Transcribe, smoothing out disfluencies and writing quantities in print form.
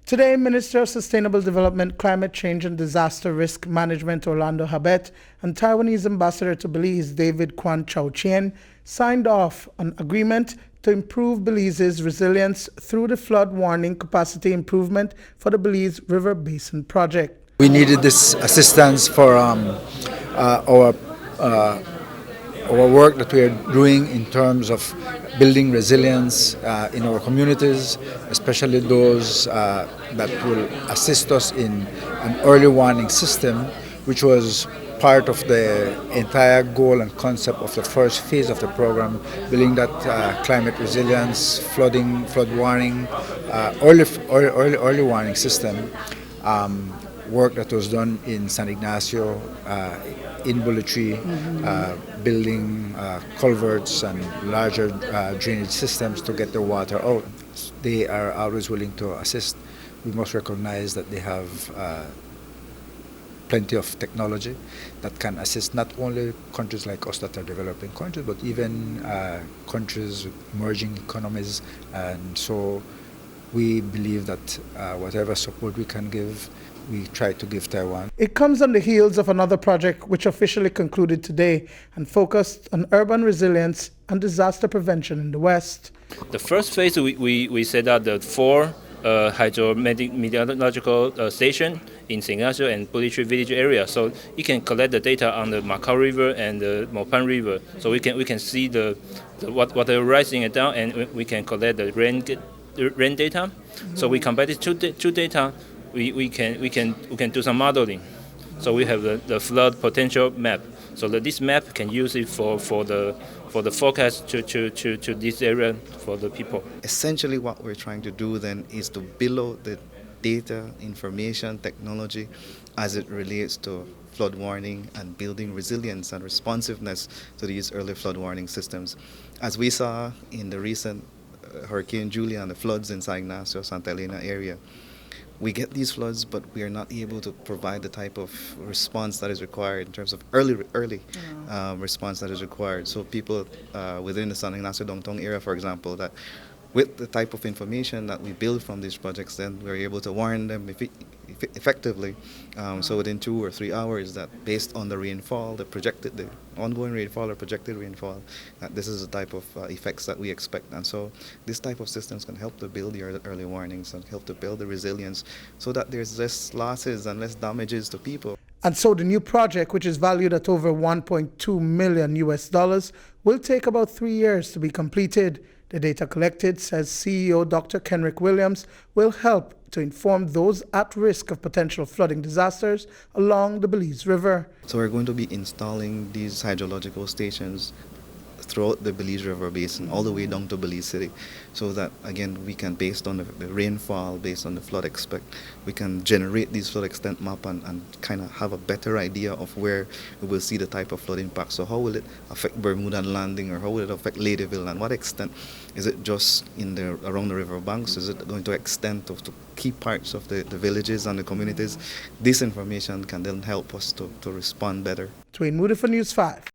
Today, Minister of Sustainable Development, Climate Change and Disaster Risk Management Orlando Habet and Taiwanese Ambassador to Belize David Kwan Chao-Chien signed off an agreement to improve Belize's resilience through the flood warning capacity improvement for the Belize River Basin Project. We needed this assistance for our work that we are doing in terms of building resilience in our communities, especially those that will assist us in an early warning system, which was part of the entire goal and concept of the first phase of the program, building that climate resilience, flood warning, early warning system. Work that was done in San Ignacio, in Bulitri, building culverts and larger drainage systems to get the water out. They are always willing to assist. We must recognize that they have plenty of technology that can assist not only countries like us that are developing countries, but even countries with emerging economies. And so we believe that whatever support we can give, we try to give Taiwan. It comes on the heels of another project which officially concluded today and focused on urban resilience and disaster prevention in the West. The first phase, we set up the 4 hydrometeorological station in San Ignacio and Bulitri village area, so it can collect the data on the Macau River and the Belmopan River, so we can see the water rising and down, and we can collect the rain data. So we combine these two data. We can do some modeling. So we have the flood potential map. So that this map can use it for the forecast to this area for the people. Essentially, what we're trying to do then is to build the data, information, technology as it relates to flood warning and building resilience and responsiveness to these early flood warning systems. As we saw in the recent Hurricane Julia and the floods in San Ignacio, Santa Elena area, we get these floods, but we are not able to provide the type of response that is required in terms of early response that is required. So people within the San Ignacio downtown area, for example, that with the type of information that we build from these projects, then we're able to warn them effectively. So within 2 or 3 hours, that based on the rainfall, the ongoing rainfall or projected rainfall, that this is the type of effects that we expect. And so this type of systems can help to build the early warnings and help to build the resilience so that there's less losses and less damages to people. And so the new project, which is valued at over $1.2 million US, will take about 3 years to be completed. The data collected, says CEO Dr. Kenrick Williams, will help to inform those at risk of potential flooding disasters along the Belize River. So we're going to be installing these hydrological stations throughout the Belize River Basin, all the way down to Belize City, so that, again, we can, based on the rainfall, based on the flood we can generate these flood extent map and kind of have a better idea of where we will see the type of flood impact. So how will it affect Bermuda Landing, or how will it affect Ladyville, and what extent? Is it just around the river banks? Is it going to extend to key parts of the villages and the communities? This information can then help us to respond better. Duane, Moody for News 5.